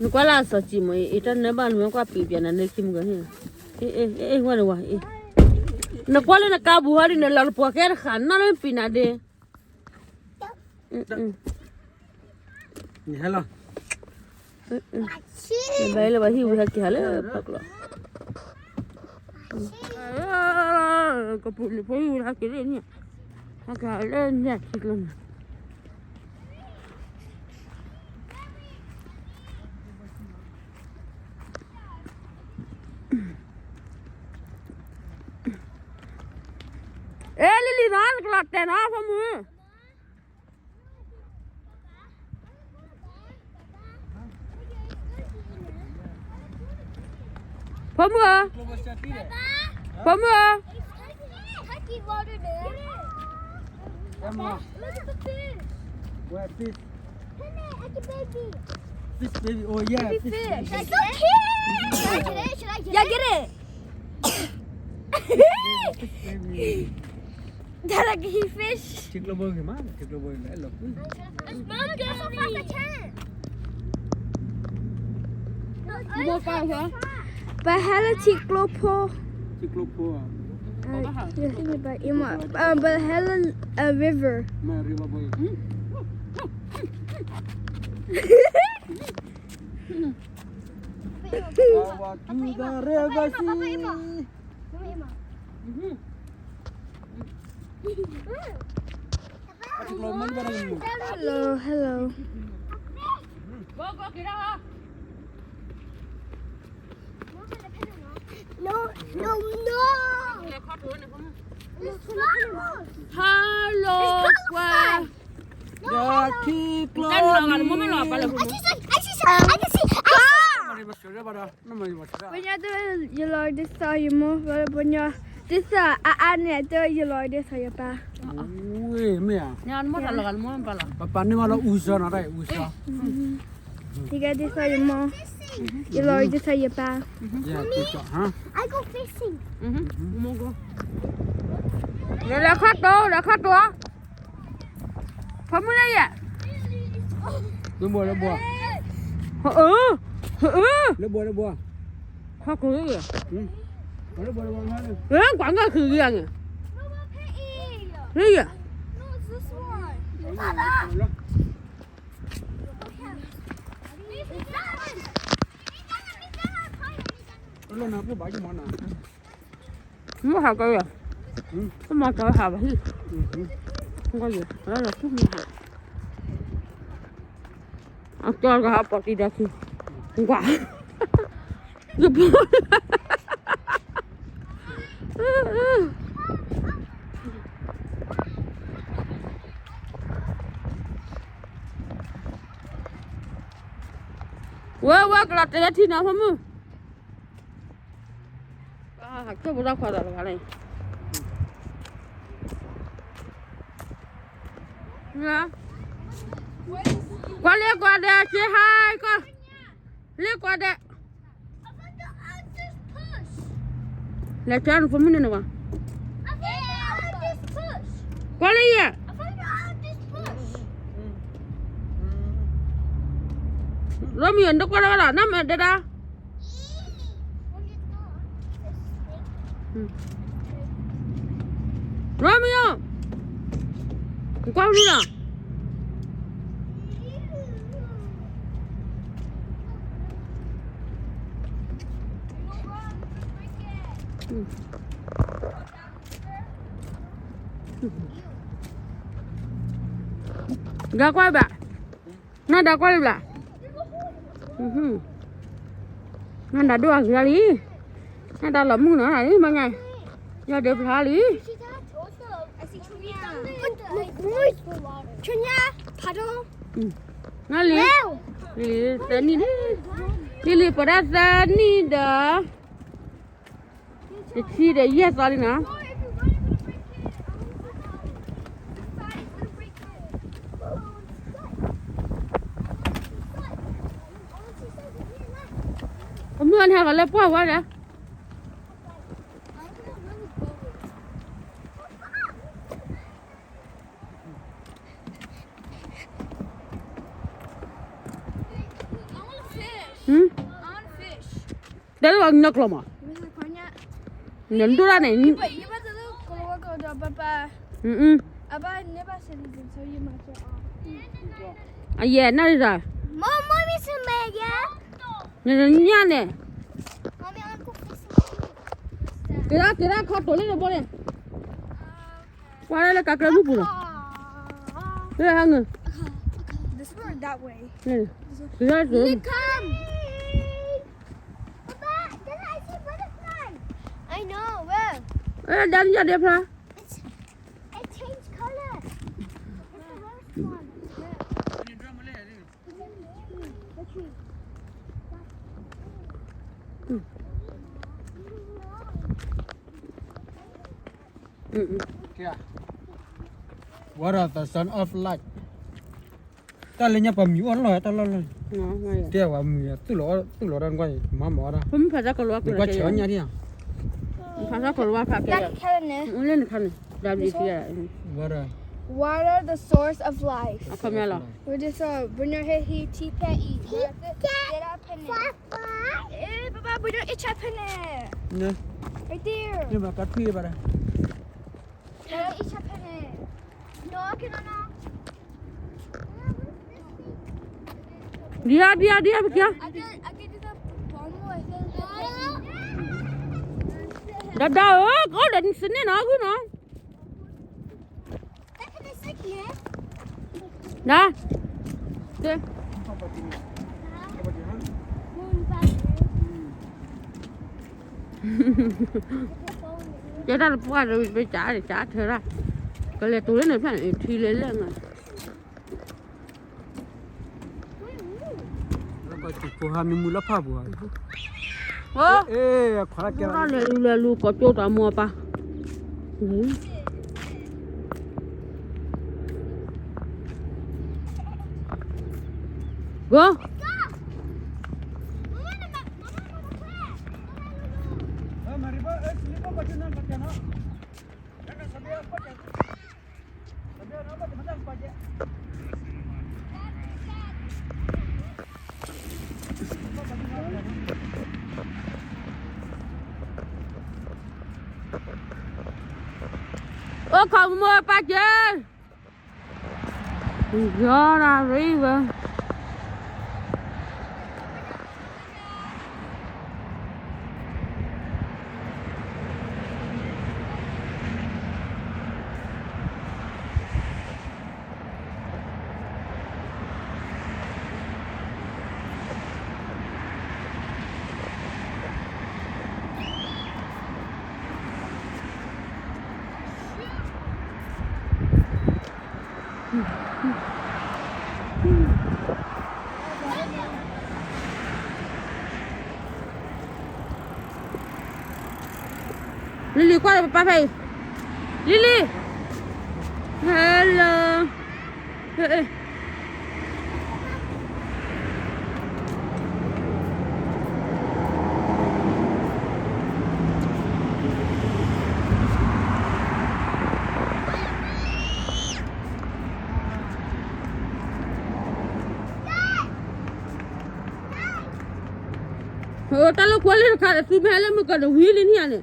你过来说寂寞，一阵那帮人过比别人那听个嘿，我的哇，那过来那卡布哈的那老婆开喊那人比那的，你还了？你白了吧？he会给了，不了。个不里不有他给了你，他给了你去了。Lili ran kelate na kamu. Kamu? Kamu? Look at the fish. Where fish? Baby. Fish baby. Oh yeah. Baby Fish. fish. It's so cute. Should I get it? Should I get it? Yeah, get it. Fish baby. Dad, I can eat fish. Chiklo boy gimana? Chiklo boy elok. Mom, get so fast I can. Mua cao hả? But hello, Chiklo Poe. Chiklo Poe. You're thinking about Ima. But hello, river. Ma riba boy. Bawa to the river sea. Chiklo man barang. Hello. Go kira ha. No. Hello. Qua. Ya chiklo. Kan lo mau main apa lah? I can see. Mari masuk dia pada. Nama dia masuk. When you're doing your Lord, this is your mouth. When you're this, I do your Lord, this is your back. Wih, me ya. Nyan mau tak lagal mau apa lah? Papa ni malah usaha nara usaha. You got this on your mouth. Your Lord, this is your back. Ya kita, ha? I go fishing. Mau go. Dah kat tu. Kamu ni ya? Lebuah. Lebuah. Kau kau ya? Lebuah mana? Quảng cái khử gì à? Đây à? No, it's this one. Lo nak apa baju mana? Mua hạt cây à? Mua cây hạt vậy? Không có gì, đó là thuốc mua hạt. Cho cái hạt bọt đi ra khi quả. Giúp Wah, kelat ya di nama mu. Hakka budak pada kali. Ya. Kau lihat kau ada, say hi kau. Lihat kau ada. Lihat jangan pemin ni apa? Kau lihat. Rami yang dok ada nama ada dah. Rami yang, kau ni lah. Dah kuat tak? Nah dah kuat tak? Nah dah dua kali. Nah dah lama nữa này mấy ngày. Giờ được hai lý. Chunya, paddle. Nah li. Li ni pada ni dah. Jadi dah yes kali na. Kemudian hal apa awak dah? Hmm? On fish. Đấy là nhắc lắm à? Bisa konya. Nhấn tôi ra này. Iba tu kalau kau dah bapa. Apa ni bahasa ni so you macam. À yeah, nó đi rồi. Mama bisa mega. Nhà này. Mami aku fish. Cái đó khó tối lên rồi bố này. Qua đây là cả cái nước bùn. Đây là hai người. This one or that way? Này. Cái đó rồi. Come. Papa, then I see butterfly. I know. Where? Ê, đang ra đẹp hả? It changed color. It's the worst one. The tree. Kia. What are the son of light? Ta lên nhà bầm miu ăn rồi ta lo rồi. Nó ngay. Kia vào miu từ lỗ đang quay má mỏ ra. Không phải ra cái loa Đi qua chở nhà đi à? Phải ra cái loa phải cái. That color. Nó lên khăn này. Làm gì kia? What are? What are the source of life? À không nghe lo. We're just benar he tipe i. Dera pene. Eh, Papa, benar icha pene. Nè. Right there. Nhưng mà cắt phi vào đây. Dera icha pene. No, can I not? Dia kia. I did the bomb. I said Đã đâu có định xin nó cứ nó. that can I stick here? Đó. Đây. Cái đó là qua rồi phải trả để trả thôi ra. Cái này tôi này phải thi lên lên rồi. Nó chỉ có 20 lắp phá bùa. Ơ. Ê, khóa kia. Nó là lu có chỗ tao mua pa. Go. Mari ba, sini pa baca nang baca no. Jangan sampai apa je. Sampai apa macam apa je. Ô không mua pa chơi. Do ra river. Lily qua rồi papa phải. Lily. Hello. Ê. Ta lo cuál es cara, tú me halas me cara wheel ni ane.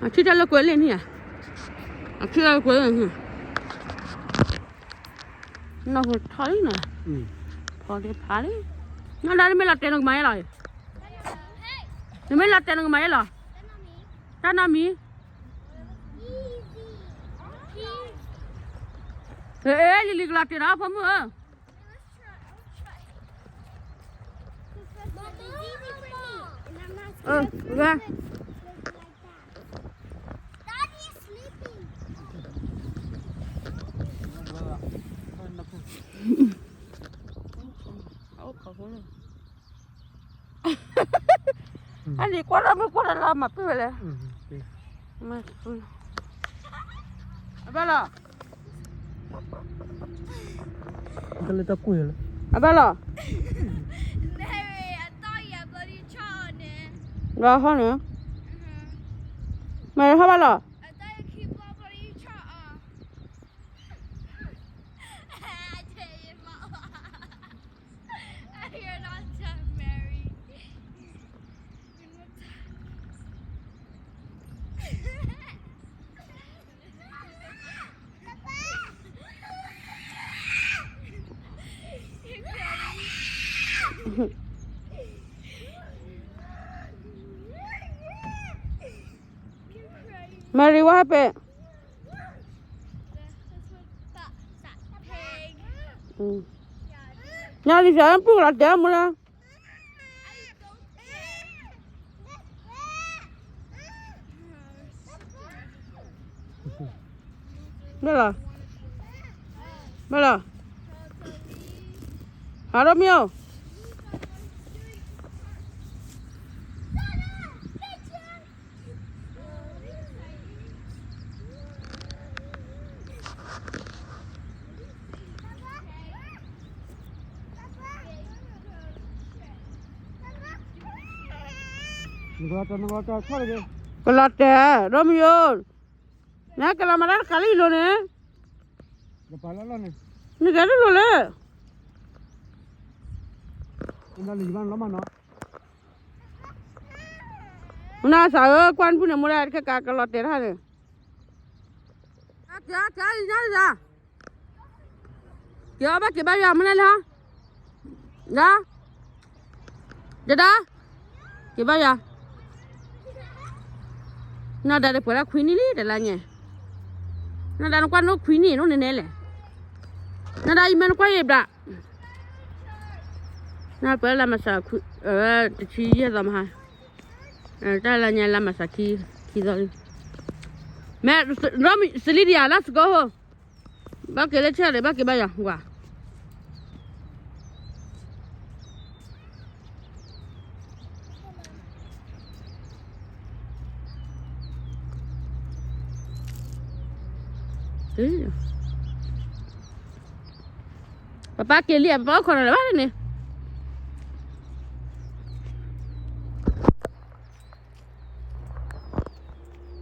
Aquí ta lo cuál ni à? Aquí ta lo cuál ni. Nó hồi thấy nè. Thôi đi phá đi. Nó đây mới là tiền được mấy rồi. Nó mới là tiền được mấy rồi. Ta nam mi. Ê, Lily cái tiền đó phải không? Ra. Anh đi qua đó mới qua đó làm mà cứ vậy này. Mà tôi. Abala. Kalau tak kuil. Abala. Larry, I thought you bloody chaw. Ra hả nữa? mày không bao giờ I thought you keep up what you try. I tell you, Mama. You're not done, Mary. You're not You're crying. Mary what happened Pig. nhà đi xem phụ là chém mà I don't care. đây là hả đâu miêu Nggak ada, kau lagi. Kelate, Romeo. Nah, kalau mana kali lo ne? Kepala lo nih. Ni kali lo le. Udah liban lama no. Nah, saya kuan punya mulai ke kelate dah ni. क्या क्या इधर जा क्या बा के बा या मने ला जा जदा के बा या nó đã được phải khuyên đi để là nhỉ nó đã nó quan nó khuyên đi nó nên nè nó đây mình quay đẹp đã nó phải làm mà sao chỉ gì làm ha đây là nhà làm mà sao khi rồi mẹ nó mình xử lý đi à let's go bác kể lên xe để bác kể bây giờ quả Papa kêu liền bao con là bắt này.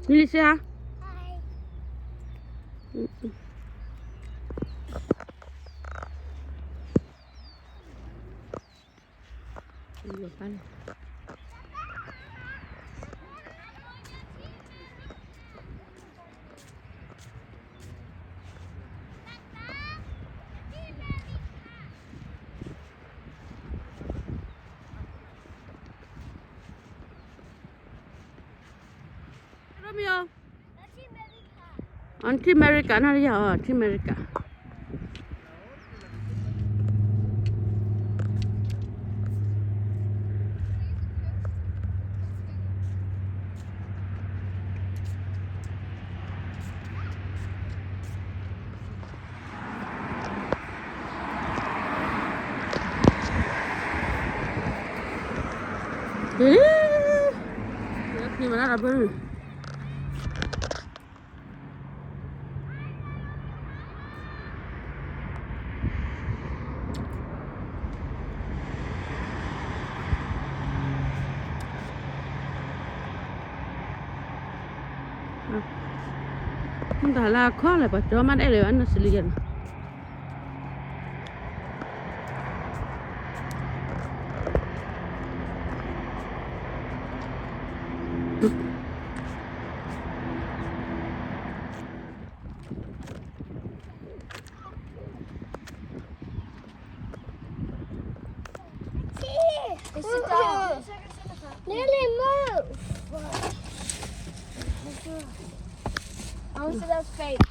Đi xe hả? Romeo. Auntie America, nó đi hả? Auntie America. Ni mana apa ni? Entah lah kau lah pak, cuma mana ada anak selian. Sit down. Nearly move. I want to see those fake.